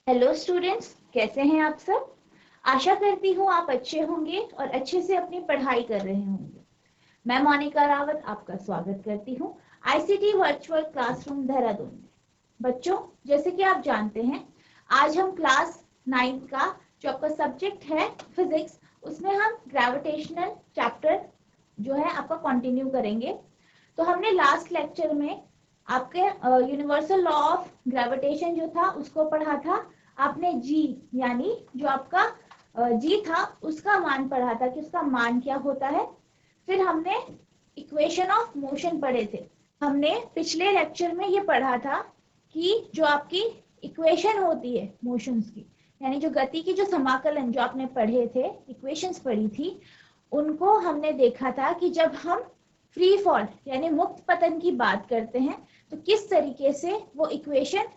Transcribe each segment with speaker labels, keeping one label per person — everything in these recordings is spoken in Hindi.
Speaker 1: हेलो स्टूडेंट्स, कैसे हैं आप सब। आशा करती हूँ आप अच्छे होंगे और अच्छे से अपनी पढ़ाई कर रहे होंगे। मैं मोनिका रावत आपका स्वागत करती हूँ आईसीटी वर्चुअल क्लासरूम देहरादून में। बच्चों, जैसे कि आप जानते हैं, आज हम क्लास 9 का जो आपका सब्जेक्ट है फिजिक्स, उसमें हम ग्रेविटेशनल चैप्टर जो है आपका कंटिन्यू करेंगे। तो हमने लास्ट लेक्चर में आपके यूनिवर्सल लॉ ऑफ ग्रेविटेशन जो था उसको पढ़ा था। आपने जी यानी जो आपका जी था उसका मान पढ़ा था कि उसका मान क्या होता है। फिर हमने इक्वेशन ऑफ मोशन पढ़े थे। हमने पिछले लेक्चर में ये पढ़ा था कि जो आपकी इक्वेशन होती है मोशंस की, यानी जो गति की जो समाकलन जो आपने पढ़े थे, इक्वेशंस पढ़ी थी, उनको हमने देखा था कि जब हम फ्री फॉल यानी मुक्त पतन की बात करते हैं तो किस तरीके से वो इक्वेशन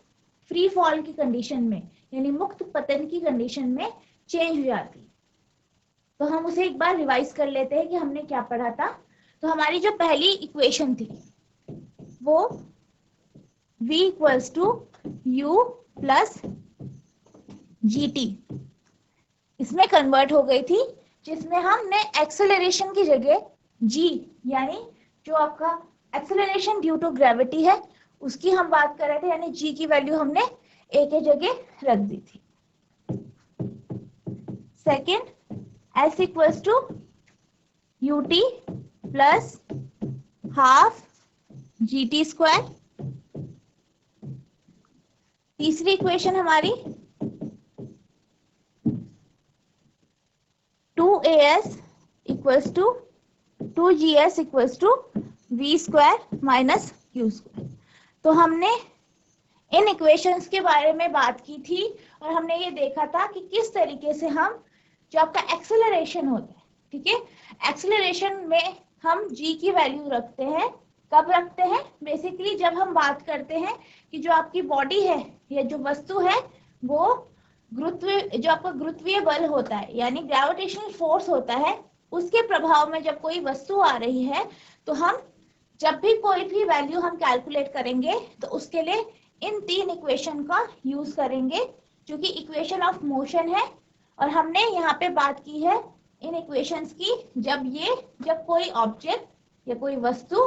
Speaker 1: फ्री फॉल की कंडीशन में यानी मुक्त पतन की कंडीशन में चेंज हो जाती है। तो हम उसे एक बार रिवाइज कर लेते हैं कि हमने क्या पढ़ा था। तो हमारी जो पहली इक्वेशन थी वो v equals to u plus g t इसमें कन्वर्ट हो गई थी, जिसमें हमने एक्सेलरेशन की जगह g यानी जो आपका एक्सेलरेशन ड्यू टू ग्रेविटी है उसकी हम बात कर रहे थे, यानी g की वैल्यू हमने a के जगह रख दी थी। Second s equals to u t plus half g t square. तीसरी इक्वेशन हमारी 2as equals to 2gs equals to v square minus q square. तो हमने इन इक्वेशंस के बारे में बात की थी और हमने ये देखा था कि किस तरीके से हम जो आपका एक्सेलरेशन होता है, ठीक है, एक्सेलरेशन में हम g की वैल्यू रखते हैं। कब रखते हैं? बेसिकली जब हम बात करते हैं कि जो आपकी बॉडी है या जो वस्तु है वो गुरुत्व जो आपका गुरुत्वीय बल होता है यानी ग्रेविटेशनल फोर्स होता है, उसके प्रभाव में जब कोई वस्तु आ रही है तो हम जब भी कोई भी वैल्यू हम कैलकुलेट करेंगे तो उसके लिए इन तीन इक्वेशन का यूज करेंगे, जो कि इक्वेशन ऑफ मोशन है। और हमने यहाँ पे बात की है इन इक्वेशंस की जब कोई ऑब्जेक्ट या कोई वस्तु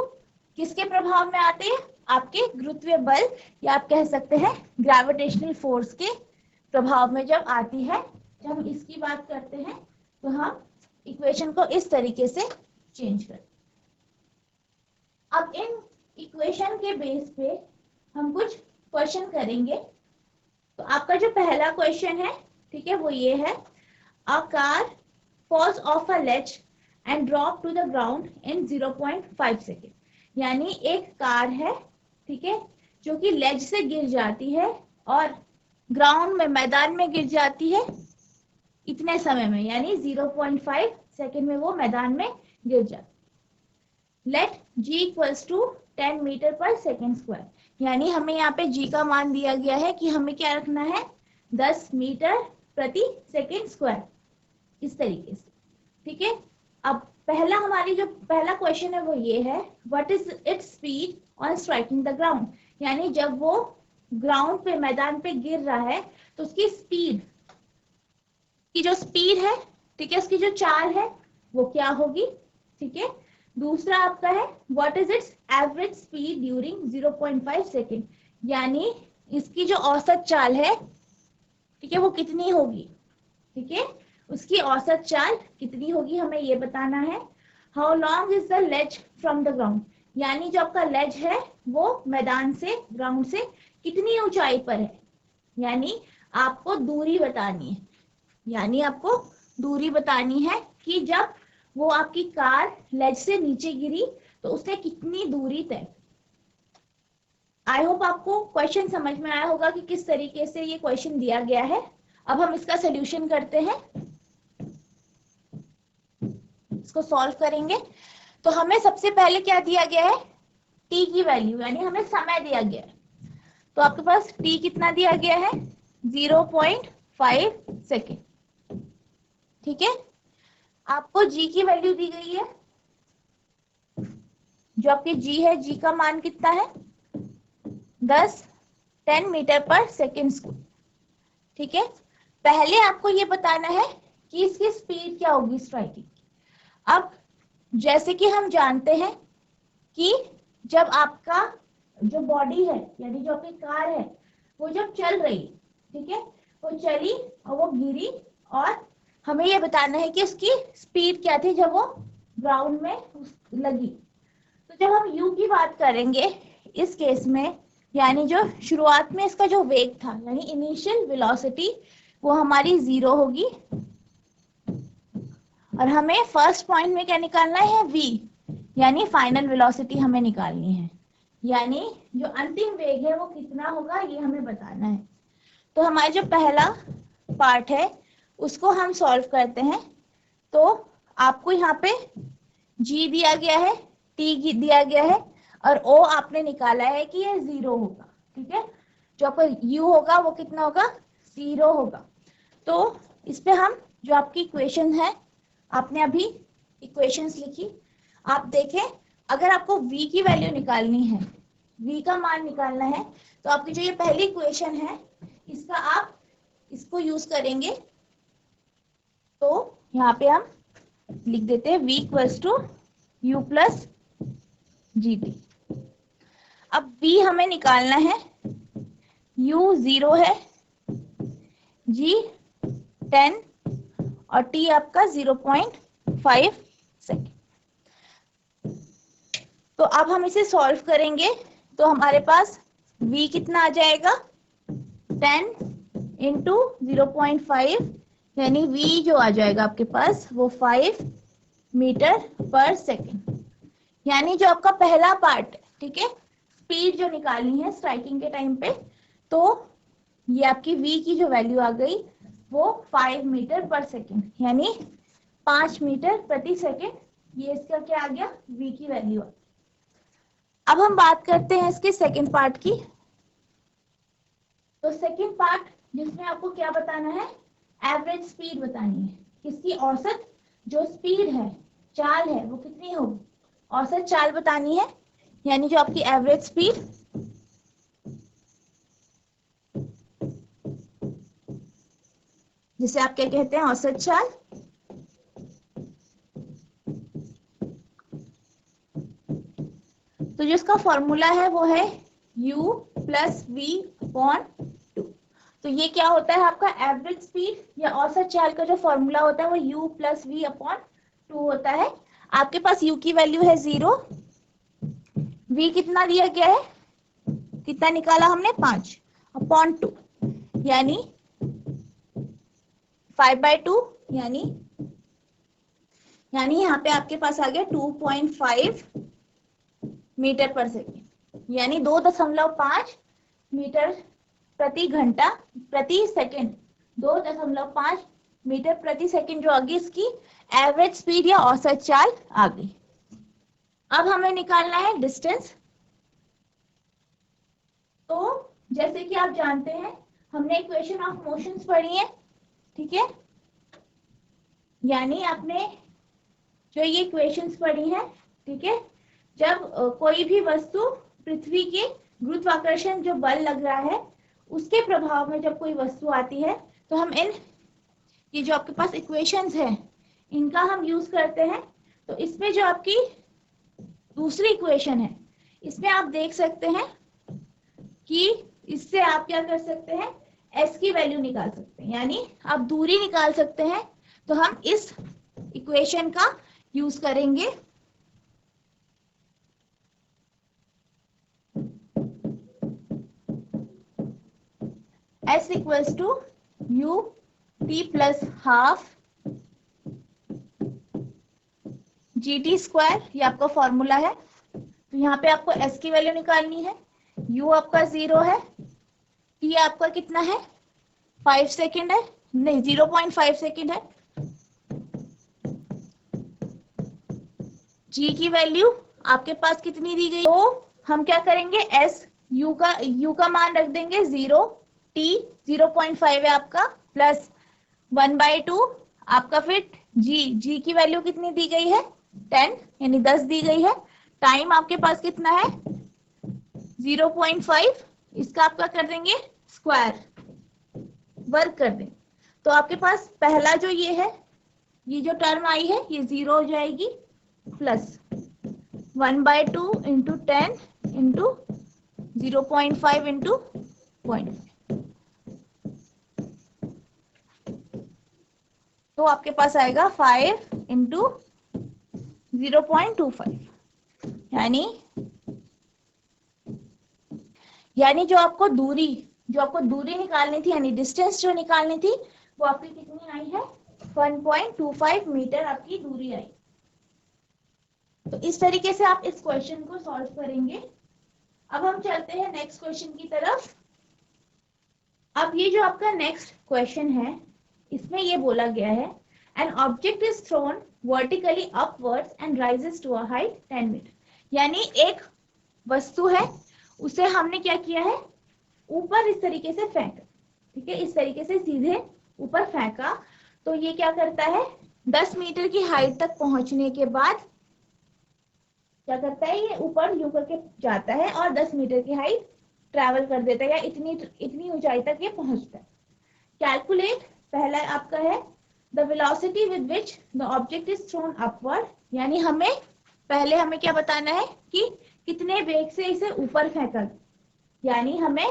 Speaker 1: किसके प्रभाव में आते हैं, आपके गुरुत्वीय बल या आप कह सकते हैं ग्रेविटेशनल फोर्स के प्रभाव में जब आती है। जब हम इसकी बात करते हैं तो हम इक्वेशन को इस तरीके से चेंज करते हैं। अब इन इक्वेशन के बेस पे हम कुछ क्वेश्चन करेंगे। तो आपका जो पहला क्वेश्चन है, ठीक है, वो ये है, a car falls off a ledge and drop to the ground in 0.5 second. यानी एक कार है, ठीक है, जो कि लेज से गिर जाती है और ग्राउंड में मैदान में गिर जाती है इतने समय में, यानी 0.5 सेकेंड में वो मैदान में गिर जाती है। Let g equals to 10 metre per second square. यानी हमें यहाँ पे g का मान दिया गया है कि हमें क्या रखना है, 10 मीटर प्रति सेकेंड स्क्वायर, इस तरीके से, ठीक है। अब हमारी जो पहला क्वेश्चन है वो ये है, what is its speed on striking the ground. यानी जब वो ग्राउंड पे मैदान पे गिर रहा है तो उसकी स्पीड की जो स्पीड है, ठीक है, उसकी जो चाल है वो क्या होगी, ठीक है। दूसरा आपका है what is it's average speed during 0.5 second. यानी इसकी जो औसत चाल है, ठीक है, वो कितनी होगी, ठीक है, उसकी औसत चाल कितनी होगी हमें ये बताना है। How long is the ledge from the ground. यानी जो आपका लेज है वो मैदान से, ग्राउंड से कितनी ऊंचाई पर है, यानी आपको दूरी बतानी है। यानी आपको दूरी बतानी है कि जब वो आपकी कार लेज से नीचे गिरी तो उसने कितनी दूरी तय। आई होप आपको क्वेश्चन समझ में आया होगा कि किस तरीके से ये क्वेश्चन दिया गया है। अब हम इसका सोल्यूशन करते हैं, इसको सॉल्व करेंगे। तो हमें सबसे पहले क्या दिया गया है, t की वैल्यू, यानी हमें समय दिया गया है। तो आपके पास t कितना दिया गया है, 0.5 सेकेंड, ठीक है। आपको g की वैल्यू दी गई है, जो आपकी g है, g का मान कितना है, 10 मीटर पर सेकेंड स्क्वायर, ठीक है, पहले आपको ये बताना है कि इसकी स्पीड क्या होगी स्ट्राइकिंग। अब जैसे कि हम जानते हैं कि जब आपका जो बॉडी है यानी जो आपकी कार है वो जब चल रही, ठीक है, वो चली और वो गिरी और हमें ये बताना है कि उसकी स्पीड क्या थी जब वो ग्राउंड में लगी। तो जब हम यू की बात करेंगे इस केस में, यानी जो शुरुआत में इसका जो वेग था यानी इनिशियल वेलोसिटी वो हमारी 0 होगी और हमें फर्स्ट पॉइंट में क्या निकालना है, v, यानी फाइनल वेलोसिटी हमें निकालनी है, यानी जो अंतिम वेग है वो कितना होगा ये हमें बताना है। तो हमारा जो पहला पार्ट है उसको हम सॉल्व करते हैं। तो आपको यहाँ पे g दिया गया है, t दिया गया है और o आपने निकाला है कि ये 0 होगा, ठीक है, जो आपका u होगा वो कितना होगा, 0 होगा। तो इस पे हम जो आपकी इक्वेशन है, आपने अभी इक्वेशंस लिखी, आप देखें अगर आपको v की वैल्यू निकालनी है, v का मान निकालना है, तो आपकी जो ये पहली इक्वेशन है इसका आप इसको यूज करेंगे। तो यहाँ पे हम लिख देते हैं v equals to u plus g t. अब v हमें निकालना है, u 0 है, g 10 और t आपका 0.5 सेकेंड। तो अब हम इसे सॉल्व करेंगे तो हमारे पास v कितना आ जाएगा, 10 इंटू 0.5 यानी v जो आ जाएगा आपके पास वो 5 मीटर पर सेकेंड। यानी जो आपका पहला पार्ट है, ठीक है, स्पीड जो निकालनी है स्ट्राइकिंग के टाइम पे, तो ये आपकी v की जो वैल्यू आ गई वो 5 मीटर पर सेकेंड यानी 5 मीटर प्रति सेकेंड, ये इसका क्या आ गया, v की वैल्यू। अब हम बात करते हैं इसके सेकेंड पार्ट की। तो सेकेंड पार्ट जिसमें आपको क्या बताना है, एवरेज स्पीड बतानी है, किसकी औसत जो स्पीड है, चाल है, वो कितनी होगी, औसत चाल बतानी है, यानी जो आपकी एवरेज स्पीड। जिसे आप क्या कहते हैं, औसत चाल। तो जो इसका फॉर्मूला है वो है u प्लस वी अपॉन 2। तो ये क्या होता है आपका एवरेज स्पीड या औसत चाल का जो फॉर्मूला होता है वो u प्लस वी अपॉन 2 होता है। आपके पास u की वैल्यू है 0, v कितना दिया गया है, कितना निकाला हमने, 5 अपॉन 2 यानी 5/2 यानी यहाँ पे आपके पास आ गया 2.5 मीटर पर सेकेंड यानी 2.5 मीटर प्रति घंटा प्रति सेकेंड, 2.5 मीटर प्रति सेकेंड जो आ गई इसकी एवरेज स्पीड या औसत चाल आ गई। अब हमें निकालना है डिस्टेंस। तो जैसे कि आप जानते हैं हमने इक्वेशन ऑफ मोशंस पढ़ी है, ठीक है, यानी आपने जो ये इक्वेशंस पढ़ी है, ठीक है, जब कोई भी वस्तु पृथ्वी के गुरुत्वाकर्षण जो बल लग रहा है उसके प्रभाव में जब कोई वस्तु आती है तो हम ये जो आपके पास इक्वेशंस है इनका हम यूज करते हैं। तो इसमें जो आपकी दूसरी इक्वेशन है इसमें आप देख सकते हैं कि इससे आप क्या कर सकते हैं, s की वैल्यू निकाल सकते हैं, यानी आप दूरी निकाल सकते हैं। तो हम इस इक्वेशन का यूज करेंगे। s equals to u t plus half g t square, ये आपका फॉर्मूला है। तो यहाँ पे आपको s की वैल्यू निकालनी है, u आपका 0 है, t आपका कितना है 5 सेकेंड है, नहीं 0.5 सेकेंड है, g की वैल्यू आपके पास कितनी दी गई, तो हम क्या करेंगे s u का मान रख देंगे 0, t 0.5 है आपका, प्लस 1/2 आपका, फिर g की वैल्यू कितनी दी गई है 10 यानी 10 दी गई है, टाइम आपके पास कितना है 0.5, इसका आपका कर देंगे स्क्वायर वर्क कर दें। तो आपके पास पहला जो ये है, ये जो टर्म आई है ये 0 हो जाएगी, प्लस 1/2 इंटू 10 इंटू 0.5 इंटू 0.5, तो आपके पास आएगा 5 इंटू 0.25, यानी जो आपको दूरी निकालनी थी, यानी डिस्टेंस जो निकालनी थी, वो आपकी कितनी आई है, 1.25 मीटर आपकी दूरी आई। तो इस तरीके से आप इस क्वेश्चन को सॉल्व करेंगे। अब हम चलते हैं नेक्स्ट क्वेश्चन की तरफ। अब ये जो आपका नेक्स्ट क्वेश्चन है, इसमें ये बोला गया है, an object is thrown vertically upwards and rises to a height 10 metre, यानी एक वस्तु है, उसे हमने क्या किया है, ऊपर इस तरीके से फेंका, ठीक है, इस तरीके से सीधे ऊपर फेंका, तो ये क्या करता है, 10 मीटर की हाइट तक पहुंचने के बाद क्या करता है, ये ऊपर यूं करके जाता है और 10 मीटर की हाइट ट्रैवल कर देता है, या इतनी ऊंचाई तक ये पहुंचता है। कैलकुलेट, पहला आपका है the velocity with which the object is throne upward, यानी पहले हमें क्या बताना है कि कितने वेग से इसे ऊपर फेंका, यानी हमें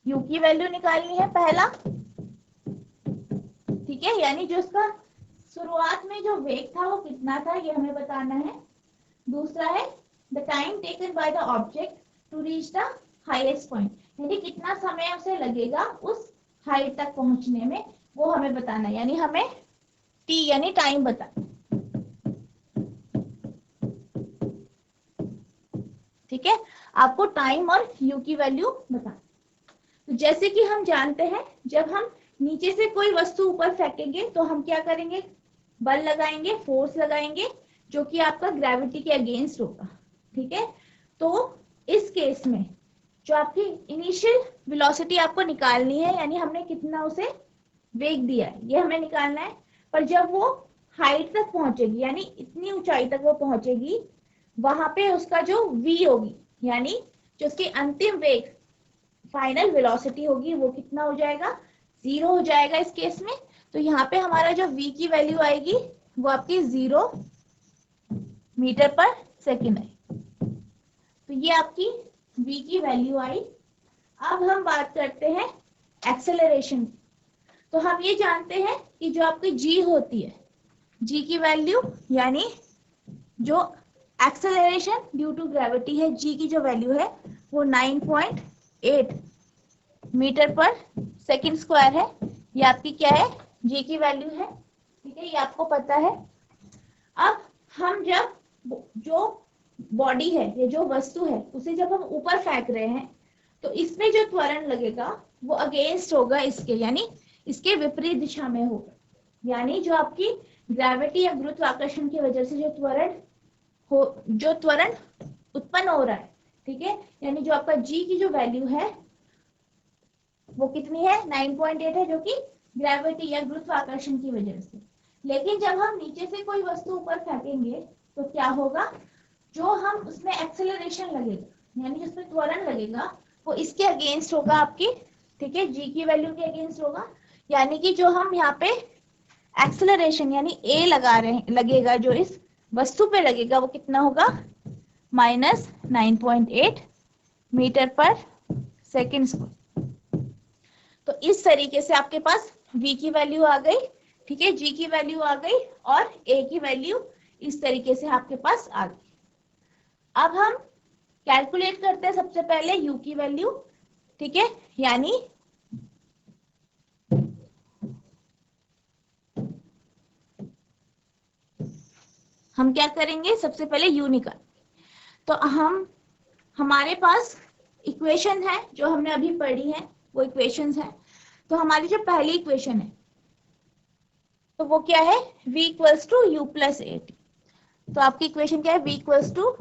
Speaker 1: u की वैल्यू निकालनी है पहला, ठीक है, यानी जो इसका शुरुआत में जो वेग था वो कितना था, ये हमें बताना है। दूसरा है the time taken by the object to reach the highest point, यानी कितना समय उसे लगेगा उस हाइट तक पहुंचने में, वो हमें बताना है, यानी हमें t यानी टाइम बताना, ठीक है, आपको टाइम और u की वैल्यू बताना। तो जैसे कि हम जानते हैं, जब हम नीचे से कोई वस्तु ऊपर फेंकेंगे तो हम क्या करेंगे, बल लगाएंगे, फोर्स लगाएंगे, जो कि आपका ग्रेविटी के अगेंस्ट होगा, ठीक है। तो इस केस में जो आपकी इनिशियल वेलोसिटी आपको निकालनी है, यानी हमने कितना उसे वेग दिया है, ये हमें निकालना है। पर जब वो हाइट तक पहुंचेगी, यानी इतनी ऊंचाई तक वो पहुंचेगी, वहां पे उसका जो v होगी, यानी जो उसकी अंतिम वेग, फाइनल वेलोसिटी होगी, वो कितना हो जाएगा, 0 हो जाएगा इस केस में। तो यहाँ पे हमारा जो v की वैल्यू आएगी वो आपकी 0 मीटर पर सेकेंड है, तो ये आपकी v की वैल्यू आई। अब हम बात करते हैं एक्सेलरेशन। तो हम ये जानते हैं कि जो आपकी g होती है, g की वैल्यू, यानी जो एक्सेलरेशन ड्यू टू ग्रेविटी है, g की जो वैल्यू है वो 9.8 मीटर पर सेकेंड स्क्वायर है, ये आपकी क्या है, g की वैल्यू है, ठीक है, ये आपको पता है। अब हम जब जो बॉडी है, ये जो वस्तु है, उसे जब हम ऊपर फेंक रहे हैं, तो इसमें जो त्वरण लगेगा वो अगेंस्ट होगा इसके, यानी इसके विपरीत दिशा में होगा, यानी जो आपकी ग्रेविटी या गुरुत्वाकर्षण की वजह से जो त्वरण उत्पन्न हो रहा है, ठीक है, यानी जो आपका g की जो वैल्यू है वो कितनी है, 9.8 है, जो कि ग्रेविटी या गुरुत्वाकर्षण की वजह से। लेकिन जब हम नीचे से कोई वस्तु ऊपर फेंकेंगे तो क्या होगा, जो हम उसमें एक्सेलरेशन लगेगा, यानी जिसमें त्वरण लगेगा, वो इसके अगेंस्ट होगा आपकी, ठीक है, g की वैल्यू के अगेंस्ट होगा, यानी कि जो हम यहाँ पे एक्सेलरेशन यानी a लगा रहे हैं, लगेगा जो इस वस्तु पे लगेगा, वो कितना होगा, -9.8 मीटर पर सेकेंड स्क्वायर। तो इस तरीके से आपके पास v की वैल्यू आ गई, ठीक है, g की वैल्यू आ गई और a की वैल्यू इस तरीके से आपके पास आ गई। अब हम कैलकुलेट करते हैं सबसे पहले u की वैल्यू, ठीक है, यानी हम क्या करेंगे, सबसे पहले u निकाल, तो हमारे पास इक्वेशन है जो हमने अभी पढ़ी है, वो इक्वेशंस है। तो हमारी जो पहली इक्वेशन है तो वो क्या है, v equals to u plus a t. तो आपकी इक्वेशन क्या है, v equals to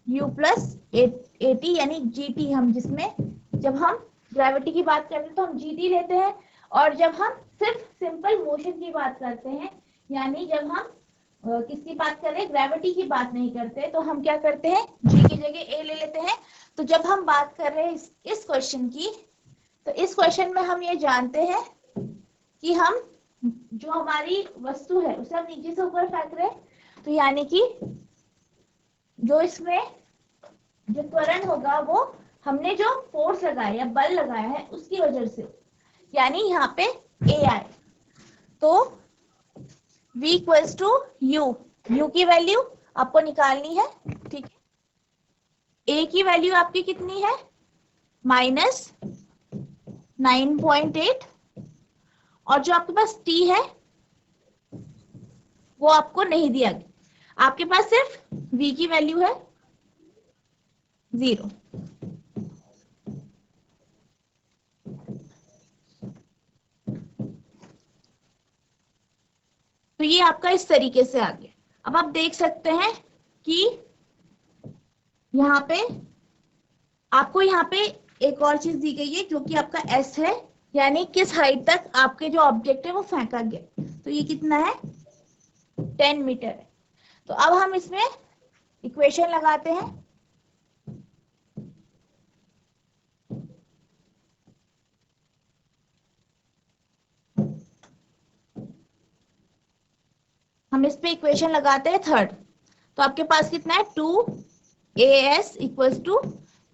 Speaker 1: u plus a t, यानी जी टी, हम जिसमें जब हम ग्रेविटी की बात करते हैं तो हम जी टी लेते हैं, और जब हम सिर्फ सिंपल मोशन की बात करते हैं, यानी जब हम किसकी बात कर रहे हैं, ग्रेविटी की बात नहीं करते, तो हम क्या करते हैं, जी की जगह ए ले लेते हैं। तो जब हम बात कर रहे हैं इस क्वेश्चन की, तो इस क्वेश्चन में हम ये जानते हैं कि हम जो हमारी वस्तु है उसे हम नीचे से ऊपर फेंक रहे हैं, तो यानी कि जो इसमें जो त्वरण होगा वो हमने जो फोर्स लगाया या बल लगाया है उसकी वजह से, यानी यहाँ पे ए आए। तो v इक्वल्स टू यू की वैल्यू आपको निकालनी है, ठीक है। ए की वैल्यू आपकी कितनी है, -9.8, और जो आपके पास t है वो आपको नहीं दिया गया, आपके पास सिर्फ v की वैल्यू है 0। तो ये आपका इस तरीके से आ गया। अब आप देख सकते हैं कि यहाँ पे आपको यहाँ पे एक और चीज दी गई है जो कि आपका s है, यानी किस हाइट तक आपके जो ऑब्जेक्ट है वो फेंका गया। तो ये कितना है, 10 मीटर है। तो अब हम इसमें इक्वेशन लगाते हैं। हम इस पे इक्वेशन लगाते हैं थर्ड। तो आपके पास कितना है, 2as equals to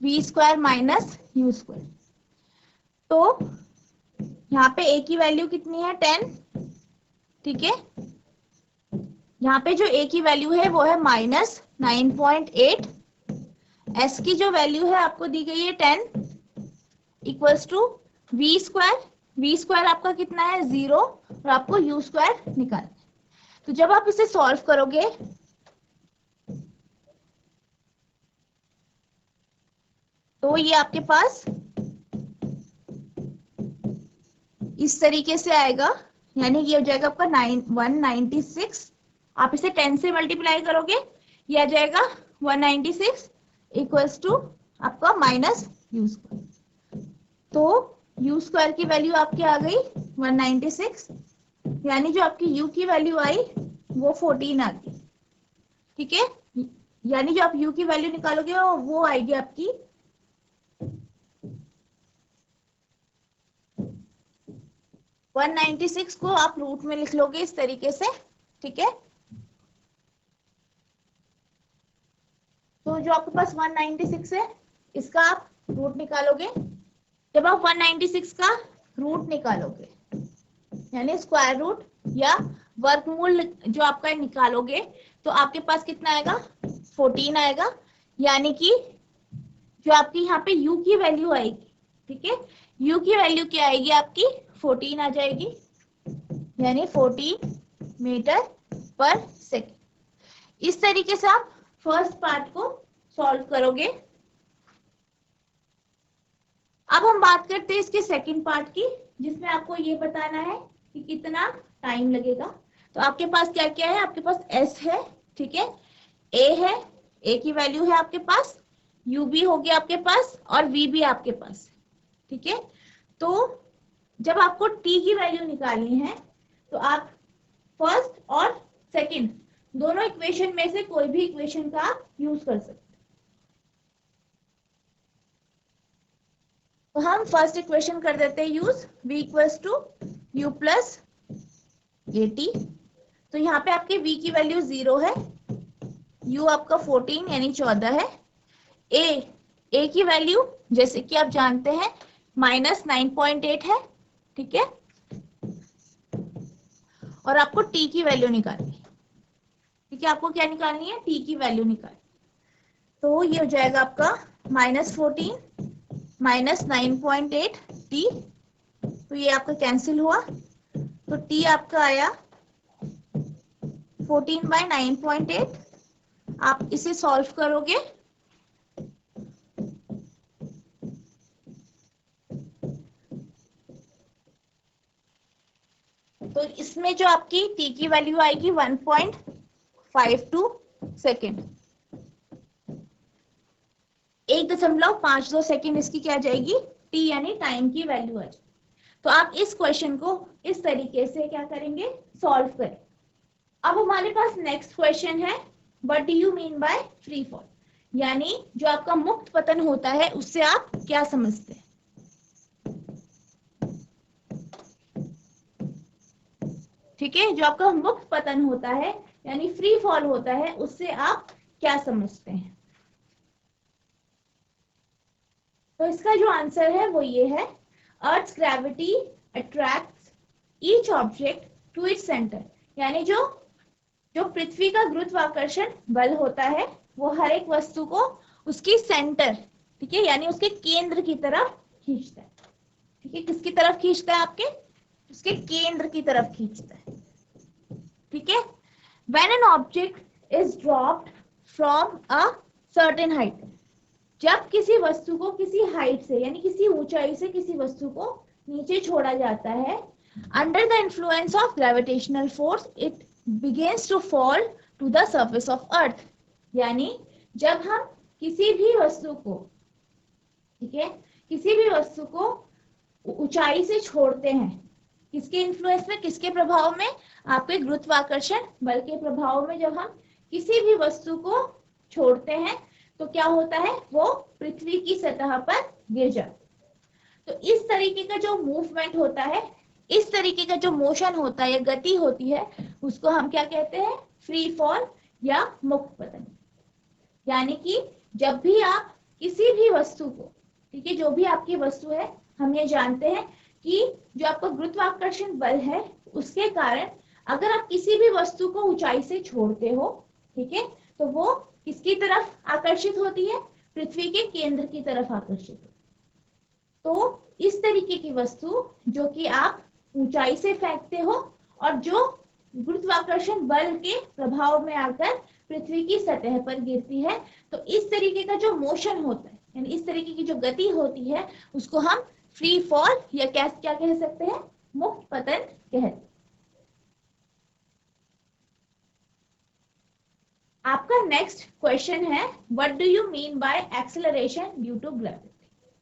Speaker 1: v square minus u square. तो यहाँ पे a की वैल्यू कितनी है, 10, ठीक है। यहाँ पे जो a की वैल्यू है वो है -9.8, s की जो वैल्यू है आपको दी गई है 10 इक्वल्स टू v स्क्वायर आपका कितना है 0, और आपको u स्क्वायर निकालना है। तो जब आप इसे सॉल्व करोगे तो ये आपके पास इस तरीके से आएगा, यानी ये हो जाएगा आपका 196। आप इसे 10 से मल्टीप्लाई करोगे, ये आ जाएगा 196 इक्वल्स टू आपका माइनस यू स्क्वायर। तो यू स्क्वायर की वैल्यू आपकी आ गई 196, यानी जो आपकी यू की वैल्यू आई वो 14 आ गई, ठीक है। यानी जो आप यू की वैल्यू निकालोगे वो आएगी आपकी 196 को आप रूट में लिख लोगे इस तरीके से, ठीक है। तो जो आपके पास 196 है इसका आप रूट निकालोगे। जब आप 196 का रूट निकालोगे यानी स्क्वायर रूट या वर्गमूल जो आपका निकालोगे, तो आपके पास कितना आएगा, 14 आएगा। यानी कि जो आपकी यहाँ पे u की वैल्यू आएगी, ठीक है, u की वैल्यू क्या आएगी आपकी 14 आ जाएगी, यानी 14 मीटर पर सेकेंड। इस तरीके से आप फर्स्ट पार्ट को सॉल्व करोगे। अब हम बात करते हैं इसके सेकंड पार्ट की, जिसमें आपको ये बताना है कि कितना टाइम लगेगा। तो आपके पास क्या क्या है, आपके पास s है, ठीक है, a है, a की वैल्यू है आपके पास, u भी हो गया आपके पास, और v भी आपके पास, ठीक है। तो जब आपको t की वैल्यू निकालनी है तो आप फर्स्ट और सेकंड दोनों इक्वेशन में से कोई भी इक्वेशन का आप यूज कर सकते हैं। तो हम फर्स्ट इक्वेशन कर देते हैं use, v equals to u plus a t. तो यहाँ पे आपके v की वैल्यू 0 है, u आपका 14 यानी 14 है, a की वैल्यू जैसे कि आप जानते हैं -9.8 है, ठीक है, और आपको t की वैल्यू निकालनी है, ठीक है। आपको क्या निकालनी है, t की वैल्यू निकालनी। तो ये हो जाएगा आपका -14 -9.8 t, तो ये आपका कैंसिल हुआ, तो t आपका आया 14/9.8। आप इसे सॉल्व करोगे तो इसमें जो आपकी t की वैल्यू आएगी 1.52 सेकेंड, 1.52 सेकेंड इसकी क्या जाएगी, t यानी टाइम की वैल्यू आ जाएगी। तो आप इस क्वेश्चन को इस तरीके से क्या करेंगे, सॉल्व करें। अब हमारे पास नेक्स्ट क्वेश्चन है, what do you mean by free fall, यानी जो आपका मुक्त पतन होता है उससे आप क्या समझते हैं। ठीक है, जो आपका मुक्त पतन होता है यानी फ्री फॉल होता है, उससे आप क्या समझते हैं? तो इसका जो आंसर है वो ये है, earth gravity attracts each object to its centre, यानी जो जो पृथ्वी का गुरुत्वाकर्षण बल होता है वो हर एक वस्तु को उसकी सेंटर, ठीक है, यानी उसके केंद्र की तरफ खींचता है। ठीक है, किसकी तरफ खींचता है? आपके उसके केंद्र की तरफ खींचता है। ठीक है, when an object is dropped from a certain height, जब किसी वस्तु को किसी हाइट से यानी किसी ऊंचाई से किसी वस्तु को नीचे छोड़ा जाता है, under the influence of gravitational force it begins to fall to the surface of earth, यानी जब हम किसी भी वस्तु को, ठीक है, किसी भी वस्तु को ऊंचाई से छोड़ते हैं, किसके इन्फ्लुएंस में, किसके प्रभाव में? आपके गुरुत्वाकर्षण बल के प्रभाव में जब हम किसी भी वस्तु को छोड़ते हैं तो क्या होता है? वो पृथ्वी की सतह पर गिर जाता है। तो इस तरीके का जो मूवमेंट होता है, इस तरीके का जो मोशन होता है या गति होती है, उसको हम क्या कहते हैं? फ्री फॉल या मुक्त पतन। यानी कि जब भी आप किसी भी वस्तु को, ठीक है, जो भी आपकी वस्तु है, हम ये जानते हैं कि जो आपका गुरुत्वाकर्षण बल है उसके कारण अगर आप किसी भी वस्तु को ऊंचाई से छोड़ते हो, ठीक है, तो वो किसकी तरफ आकर्षित होती है? पृथ्वी के केंद्र की तरफ आकर्षित होती है। तो इस तरीके की वस्तु जो कि आप ऊंचाई से फेंकते हो और जो गुरुत्वाकर्षण बल के प्रभाव में आकर पृथ्वी की सतह पर गिरती है, तो इस तरीके का जो मोशन होता है यानी इस तरीके की जो गति होती है उसको हम फ्री फॉल या क्या कह सकते हैं? मुक्त पतन कहते हैं। आपका नेक्स्ट क्वेश्चन है, what do you mean by acceleration due to gravity?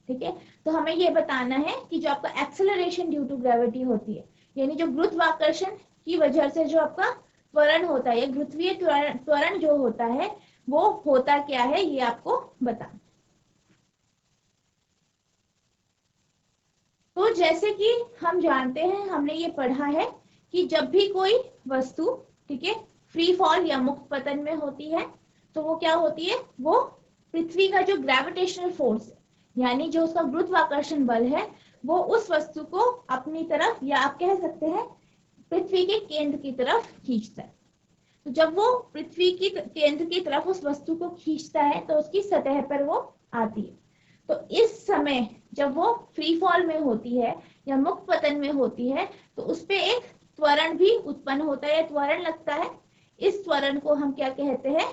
Speaker 1: ठीक है, तो हमें ये बताना है कि जो आपका एक्सेलरेशन ड्यू टू ग्रेविटी होती है, यानी जो गुरुत्वाकर्षण की वजह से जो आपका त्वरण होता है या गुरुत्वीय त्वरण जो होता है वो होता क्या है, ये आपको बताना। तो जैसे कि हम जानते हैं, हमने ये पढ़ा है कि जब भी कोई वस्तु, ठीक है, फ्री फॉल या मुक्त पतन में होती है तो वो क्या होती है? वो पृथ्वी का जो ग्रेविटेशनल फोर्स है यानी जो उसका गुरुत्वाकर्षण बल है वो उस वस्तु को अपनी तरफ या आप कह सकते हैं पृथ्वी के केंद्र की तरफ खींचता है। तो जब वो पृथ्वी की केंद्र की तरफ उस वस्तु को खींचता है तो उसकी सतह पर वो आती है। तो इस समय जब वो फ्री फॉल में होती है या मुक्त पतन में होती है तो उस पे एक त्वरण भी उत्पन्न होता है, त्वरण लगता है। इस त्वरण को हम क्या कहते हैं?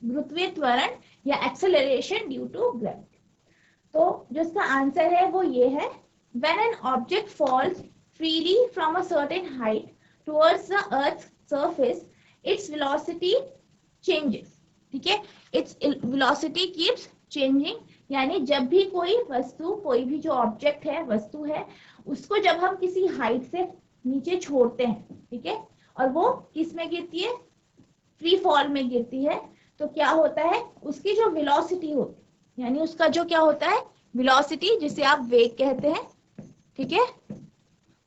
Speaker 1: गुरुत्वीय त्वरण या एक्सेलरेशन ड्यू टू ग्रेविटी। तो जो इसका आंसर है वो ये है, when an object falls freely from a certain height towards the earth's surface, its velocity changes. ठीक है, its velocity keeps changing, यानी जब भी कोई वस्तु, कोई भी जो ऑब्जेक्ट है, वस्तु है, उसको जब हम किसी हाइट से नीचे छोड़ते हैं, ठीक है, और वो किस में गिरती है? फ्री फॉल में गिरती है, तो क्या होता है? उसकी जो वेलोसिटी होती है यानी उसका जो क्या होता है? वेलोसिटी, जिसे आप वेग कहते हैं, ठीक है,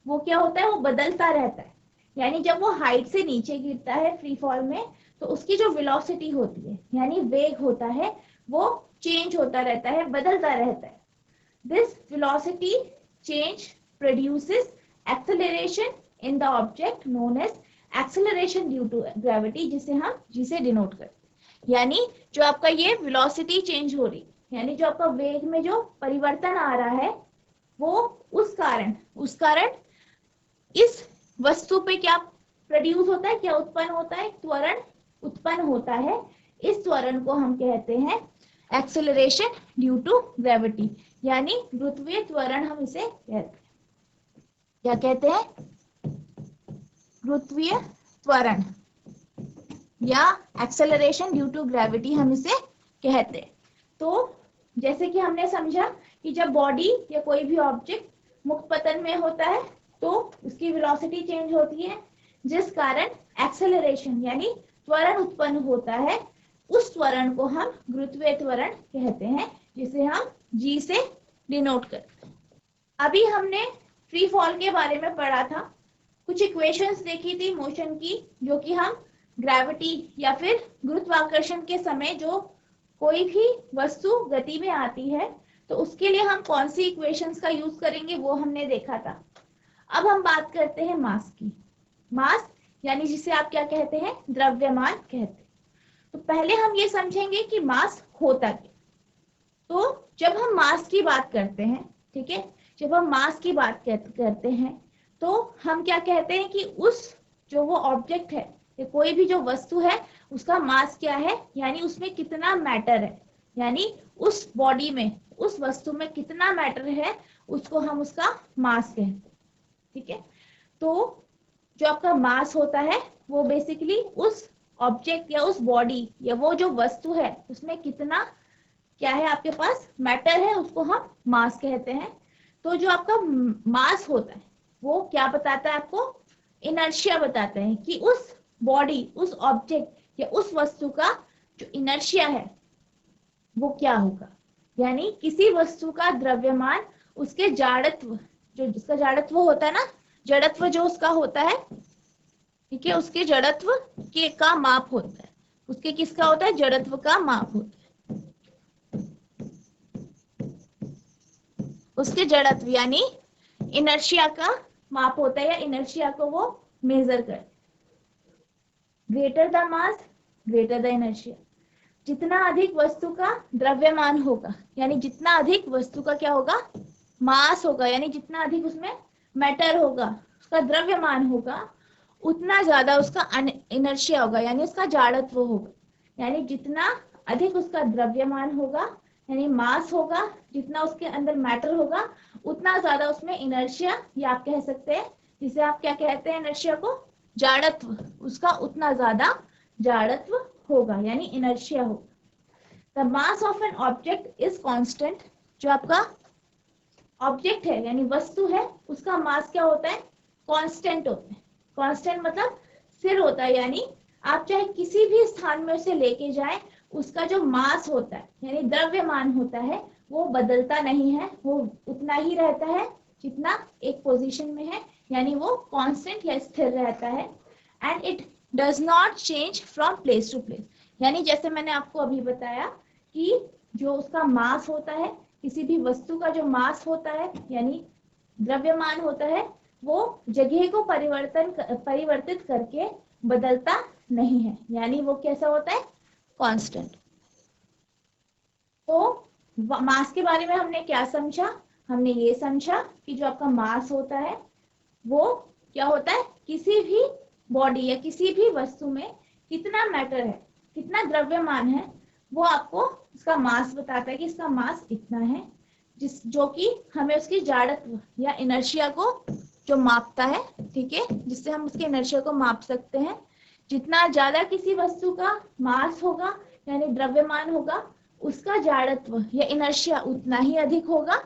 Speaker 1: वो क्या होता है? वो बदलता रहता है। यानी जब वो हाइट से नीचे गिरता है फ्री फॉल में तो उसकी जो वेलोसिटी होती है यानी वेग होता है वो चेंज होता रहता है, बदलता रहता है। This velocity change produces acceleration in the object known as acceleration due to gravity, जिसे हम जिसे डिनोट करते हैं। यानी जो आपका ये वेलोसिटी चेंज हो रही यानी जो आपका वेग में जो परिवर्तन आ रहा है वो उस कारण इस वस्तु पे क्या प्रोड्यूस होता है, क्या उत्पन्न होता है? त्वरण उत्पन्न होता है। इस त्वरण को हम कहते हैं एक्सेलरेशन ड्यू टू ग्रेविटी, यानी गुरुत्वीय त्वरण हम इसे कहते हैं। क्या कहते हैं? गुरुत्वीय त्वरण या एक्सेलरेशन ड्यू टू ग्रेविटी हम इसे कहते हैं। तो जैसे कि हमने समझा कि जब बॉडी या कोई भी ऑब्जेक्ट मुक्त पतन में होता है तो उसकी वेलोसिटी चेंज होती है, जिस कारण एक्सेलरेशन यानी त्वरण उत्पन्न होता है। उस त्वरण को हम गुरुत्वीय त्वरण कहते हैं, जिसे हम जी से डिनोट करते हैं। अभी हमने फ्री फॉल के बारे में पढ़ा था। कुछ इक्वेशंस देखी थी मोशन की, जो कि हम ग्रेविटी या फिर गुरुत्वाकर्षण के समय जो कोई भी वस्तु गति में आती है तो उसके लिए हम कौन सी इक्वेशंस का यूज करेंगे वो हमने देखा था। अब हम बात करते हैं मास की। मास यानी जिसे आप क्या कहते हैं, द्रव्यमान कहते हैं। तो पहले हम ये समझेंगे कि मास होता क्या। तो जब हम मास की बात करते हैं, ठीक है, जब हम मास की बात करते हैं तो हम क्या कहते हैं कि उस जो वो ऑब्जेक्ट है या कोई भी जो वस्तु है उसका मास क्या है, यानी उसमें कितना मैटर है, यानी उस बॉडी में उस वस्तु में कितना मैटर है उसको हम उसका मास कहते हैं। ठीक है, तो जो आपका मास होता है वो बेसिकली उस ऑब्जेक्ट या उस बॉडी या वो जो वस्तु है उसमें कितना क्या है आपके पास मैटर है, उसको हम मास कहते हैं। तो जो आपका मास होता है वो क्या बताता है आपको, इनर्शिया बताता है कि उस बॉडी उस ऑब्जेक्ट या उस वस्तु का जो इनर्शिया है वो क्या होगा। यानी किसी वस्तु का द्रव्यमान उसके जाड़त्व, जो जिसका जाड़त्व होता है ना, जड़त्व जो उसका होता है, ठीक है, उसके जड़त्व के का माप होता है। उसके किसका होता है, जड़त्व का माप होता है। उसके जड़त्व यानी इनर्शिया का माप होता है या इनर्शिया को वो मेजर करते हैं। Greater the mass greater the inertia. जितना अधिक वस्तु का द्रव्यमान होगा, यानी जितना अधिक वस्तु का क्या होगा, मास होगा, यानी जितना अधिक उसमें मैटर होगा, उसका द्रव्यमान होगा, उतना ज्यादा उसका इनर्शिया होगा, यानी उसका जाड़त्व होगा। यानी जितना अधिक उसका द्रव्यमान होगा यानी मास होगा, जितना उसके अंदर मैटर होगा उतना ज्यादा उसमें इनर्शिया, या आप कह सकते हैं जिसे आप क्या कहते हैं इनर्शिया को, जाड़त्व, उसका उतना ज्यादा जाड़त्व होगा, यानी इनर्शिया होगा। The mass of N object is constant. जो आपका ऑब्जेक्ट है यानी वस्तु है उसका मास क्या होता है, कांस्टेंट होता है। कांस्टेंट मतलब स्थिर होता है, यानी आप चाहे किसी भी स्थान में उसे लेके जाए उसका जो मास होता है यानी द्रव्यमान होता है वो बदलता नहीं है, वो उतना ही रहता है जितना एक पोजीशन में है, यानी वो कांस्टेंट या स्थिर रहता है। And it does not change from place to place. यानी जैसे मैंने आपको अभी बताया कि जो उसका मास होता है, किसी भी वस्तु का जो मास होता है यानी द्रव्यमान होता है, वो जगह को परिवर्तित करके बदलता नहीं है, यानी वो कैसा होता है, कांस्टेंट। तो मास के बारे में हमने क्या समझा, हमने ये समझा कि जो आपका मास होता है वो क्या होता है, किसी भी बॉडी या किसी भी वस्तु में कितना मैटर है, कितना द्रव्यमान है, वो आपको उसका मास बताता है कि इसका मास इतना है, जो कि हमें उसकी जाड़त्व या इनर्शिया को जो मापता है, ठीक है, जिससे हम उसके इनर्शिया को माप सकते हैं। जितना ज्यादा किसी वस्तु का मास होगा यानी द्रव्यमान होगा, उसका जाड़त्व या इनर्शिया उतना ही अधिक होगा,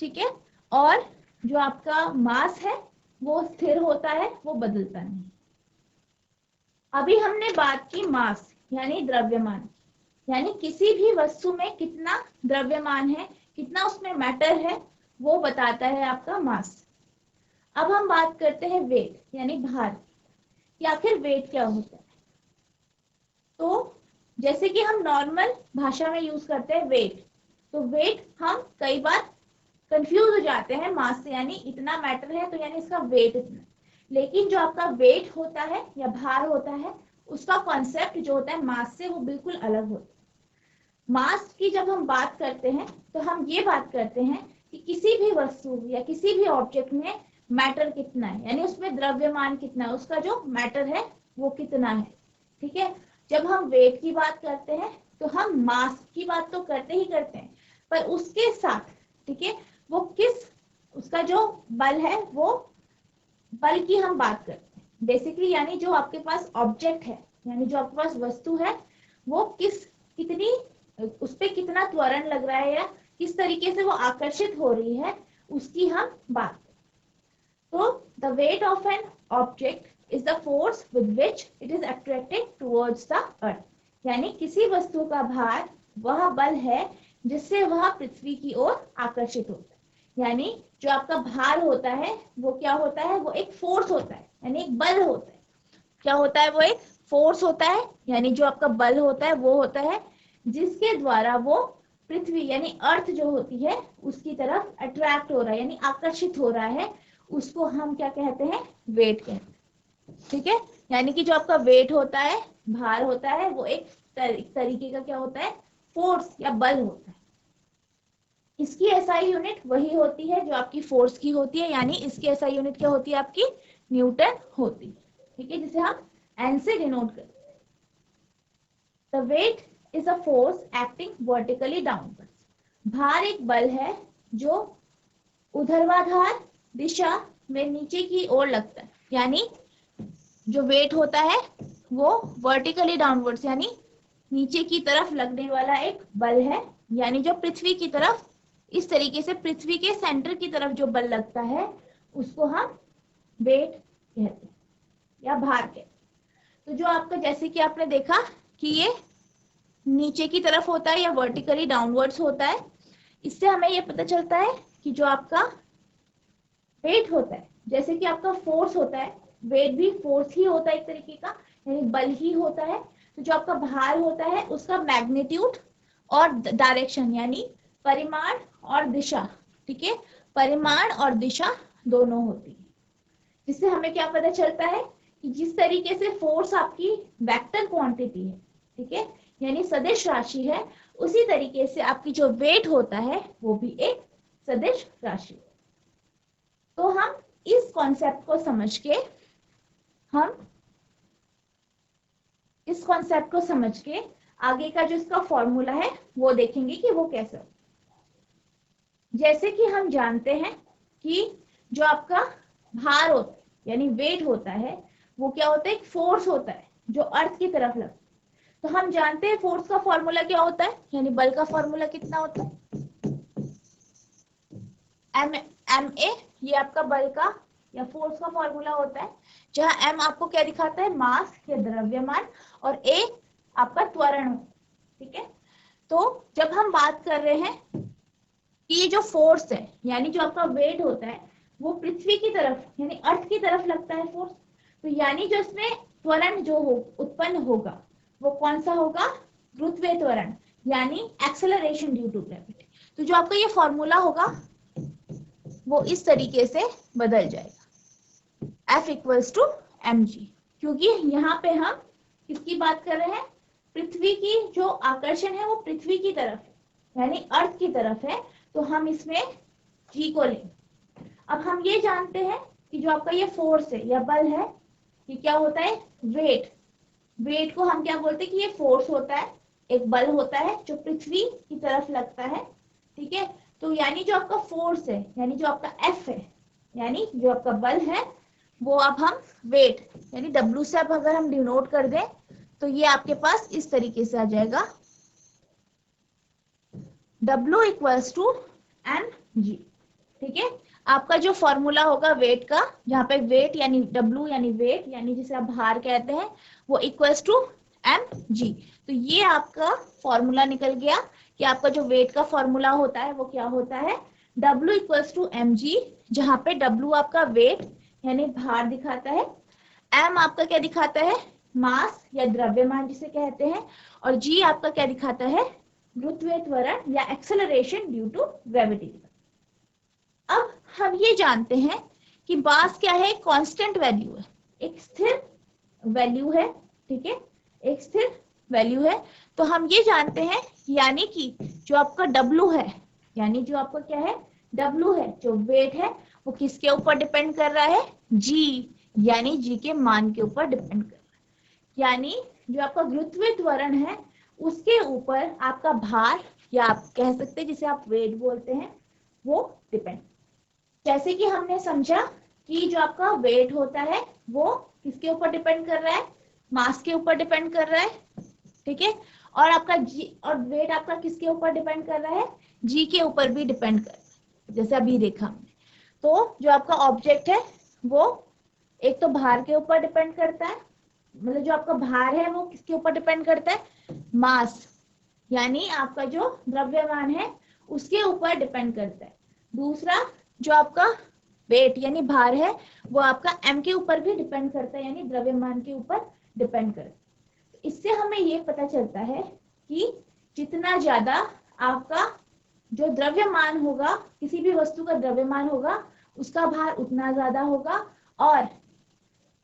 Speaker 1: ठीक है, और जो आपका मास है वो स्थिर होता है, वो बदलता नहीं। अभी हमने बात की मास यानी द्रव्यमान, यानी किसी भी वस्तु में कितना द्रव्यमान है, कितना उसमें मैटर है, वो बताता है आपका मास। अब हम बात करते हैं वेट यानी भार, कि आखिर वेट क्या होता है। तो जैसे कि हम नॉर्मल भाषा में यूज करते हैं वेट, तो वेट हम कई बार कंफ्यूज हो जाते हैं मास से, यानी इतना मैटर है तो यानी इसका वेट इतना, लेकिन जो आपका वेट होता है या भार होता है उसका कॉन्सेप्ट जो होता है मास से वो बिल्कुल अलग होता है। मास की जब हम बात करते हैं तो हम ये बात करते हैं कि किसी भी वस्तु या किसी भी ऑब्जेक्ट में मैटर कितना है, यानी उसमें द्रव्यमान कितना है, उसका जो मैटर है वो कितना है, ठीक है। जब हम वेट की बात करते हैं तो हम मास की बात तो करते ही करते हैं, पर उसके साथ, ठीक है, वो किस उसका जो बल है वो बल की हम बात करते हैं बेसिकली, यानी जो आपके पास ऑब्जेक्ट है यानी जो आपके पास वस्तु है वो कितनी उस पर कितना त्वरण लग रहा है या किस तरीके से वो आकर्षित हो रही है उसकी हम बात। तो the weight of an object is the force with which it is attracted towards the earth। यानी किसी वस्तु का भार वह बल है जिससे वह पृथ्वी की ओर आकर्षित होता है। यानी जो आपका भार होता है वो क्या होता है, वो एक फोर्स होता है, यानी एक बल होता है। क्या होता है, वो एक फोर्स होता है, यानी जो आपका बल होता है वो होता है जिसके द्वारा वो पृथ्वी यानी अर्थ जो होती है उसकी तरफ अट्रैक्ट हो रहा है, यानी आकर्षित हो रहा है। उसको हम क्या कहते हैं, वेट कहते हैं। ठीक है, यानी कि जो आपका वेट होता है, भार होता है, वो एक तरीके का क्या होता है, फोर्स या बल होता है। इसकी एसआई यूनिट वही होती है जो आपकी फोर्स की होती है, यानी इसकी एसआई यूनिट क्या होती है, आपकी न्यूटन होती है। ठीक है, जिसे हम एन से डिनोट करते हैं। The weight is a force acting vertically downwards. भार एक बल है जो ऊर्ध्वाधर दिशा में नीचे की ओर लगता है, यानी जो वेट होता है वो वर्टिकली डाउनवर्ड्स यानी नीचे की तरफ लगने वाला एक बल है, यानी जो पृथ्वी की तरफ इस तरीके से पृथ्वी के सेंटर की तरफ जो बल लगता है उसको हम वेट कहते हैं या भार कहते हैं। तो जो आपका, जैसे कि आपने देखा कि ये नीचे की तरफ होता है या वर्टिकली डाउनवर्ड्स होता है, इससे हमें ये पता चलता है कि जो आपका वेट होता है, जैसे कि आपका फोर्स होता है, वेट भी फोर्स ही होता है एक तरीके का, यानी बल ही होता है। तो जो आपका भार होता है उसका मैग्नीट्यूड और डायरेक्शन यानी परिमाण और दिशा, ठीक है, परिमाण और दिशा दोनों होती है। जिससे हमें क्या पता चलता है कि जिस तरीके से फोर्स आपकी वेक्टर क्वांटिटी है, ठीक है, यानी सदिश राशि है, उसी तरीके से आपकी जो वेट होता है वो भी एक सदिश राशि है। तो हम इस कॉन्सेप्ट को समझ के आगे का जो इसका फॉर्मूला है वो देखेंगे कि वो कैसे। जैसे कि हम जानते हैं कि जो आपका भार होता है यानी वेट होता है वो क्या होता है, एक फोर्स होता है जो अर्थ की तरफ लगता है। तो हम जानते हैं फोर्स का फॉर्मूला क्या होता है, यानी बल का फॉर्मूला कितना होता है, एम ए, ये आपका बल का या फोर्स का फॉर्मूला होता है, जहां एम आपको क्या दिखाता है, मास या द्रव्यमान, और ए आपका त्वरण। ठीक है, तो जब हम बात कर रहे हैं कि ये जो फोर्स है यानी जो आपका वेट होता है वो पृथ्वी की तरफ यानी अर्थ की तरफ लगता है फोर्स, तो यानी जो इसमें त्वरण जो हो उत्पन्न होगा वो कौन सा होगा, गुरुत्वीय त्वरण यानी एक्सेलरेशन ड्यू टू ग्रेविटी। तो जो आपका ये फॉर्मूला होगा वो इस तरीके से बदल जाएगा, F इक्वल्स टू mg, क्योंकि यहाँ पे हम किसकी बात कर रहे हैं, पृथ्वी की जो आकर्षण है वो पृथ्वी की तरफ है यानी अर्थ की तरफ है, तो हम इसमें g को लेंगे। अब हम ये जानते हैं कि जो आपका ये फोर्स है या बल है ये क्या होता है, वेट। वेट को हम क्या बोलते हैं कि ये फोर्स होता है, एक बल होता है जो पृथ्वी की तरफ लगता है। ठीक है, तो यानी जो आपका फोर्स है यानी जो आपका F है यानी जो आपका बल है वो अब हम वेट यानी W से अब अगर हम डिनोट कर दें तो ये आपके पास इस तरीके से आ जाएगा, W इक्वल्स टू mg। ठीक है, आपका जो फॉर्मूला होगा वेट का, जहां पे वेट यानी W यानी वेट यानी जिसे आप भार कहते हैं, वो इक्वल्स टू mg। तो ये आपका फॉर्मूला निकल गया कि आपका जो वेट का फॉर्मूला होता है वो क्या होता है, W इक्वल्स टू mg, जहां पे W आपका वेट यानी भार दिखाता है, m आपका क्या दिखाता है, मास या द्रव्यमान जिसे कहते हैं, और g आपका क्या दिखाता है, गुरुत्वीय त्वरण या एक्सेलरेशन ड्यू टू ग्रेविटी। अब हम ये जानते हैं कि मास क्या है, कांस्टेंट वैल्यू है, एक स्थिर वैल्यू है। ठीक है, एक स्थिर वैल्यू है, तो हम ये जानते हैं यानी कि जो आपका W है यानी जो आपका क्या है, W है जो वेट है वो किसके ऊपर डिपेंड कर रहा है, G यानी G के मान के ऊपर डिपेंड कर रहा है, यानी जो आपका गुरुत्वीय त्वरण है उसके ऊपर आपका भार या आप कह सकते हैं जिसे आप वेट बोलते हैं वो डिपेंड। जैसे कि हमने समझा कि जो आपका वेट होता है वो किसके ऊपर डिपेंड कर रहा है, मास के ऊपर डिपेंड कर रहा है। ठीक है, और आपका जी और वेट आपका किसके ऊपर डिपेंड कर रहा है, जी के ऊपर भी डिपेंड कर रहा है, जैसे अभी देखा हमने। तो जो आपका ऑब्जेक्ट है वो एक तो भार के ऊपर डिपेंड करता है, मतलब जो आपका भार है वो किसके ऊपर डिपेंड करता है, मास यानी आपका जो द्रव्यमान है उसके ऊपर डिपेंड करता है। दूसरा जो आपका वेट यानी भार है वो आपका m के ऊपर भी डिपेंड करता है, यानी द्रव्यमान के ऊपर डिपेंड करता है। तो इससे हमें ये पता चलता है कि जितना ज्यादा आपका जो द्रव्यमान होगा, किसी भी वस्तु का द्रव्यमान होगा, उसका भार उतना ज्यादा होगा। और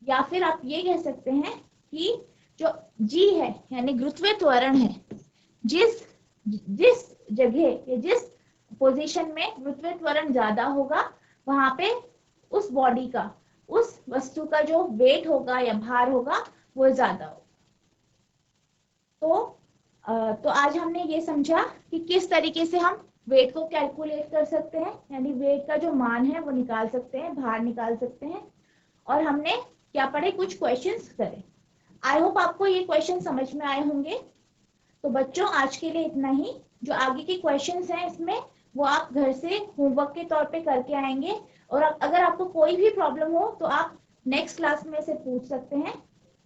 Speaker 1: या फिर आप ये कह सकते हैं कि जो g है यानी गुरुत्वीय त्वरण है, जिस जिस जगह या जिस पोजीशन में गुरुत्वीय त्वरण ज्यादा होगा वहां पे उस बॉडी का, उस वस्तु का जो वेट होगा या भार होगा वो ज्यादा होगा। तो आज हमने ये समझा कि किस तरीके से हम वेट को कैलकुलेट कर सकते हैं, यानी वेट का जो मान है वो निकाल सकते हैं, भार निकाल सकते हैं। और हमने क्या पढ़े, कुछ क्वेश्चंस करे। आई होप आपको ये क्वेश्चन समझ में आए होंगे। तो बच्चों आज के लिए इतना ही। जो आगे के क्वेश्चंस हैं इसमें वो आप घर से होमवर्क के तौर पे करके आएंगे। और अगर आपको कोई भी प्रॉब्लम हो तो आप नेक्स्ट क्लास में से पूछ सकते हैं।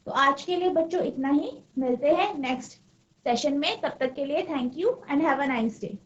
Speaker 1: तो आज के लिए बच्चों इतना ही, मिलते हैं नेक्स्ट सेशन में। तब तक के लिए thank you and have a nice day.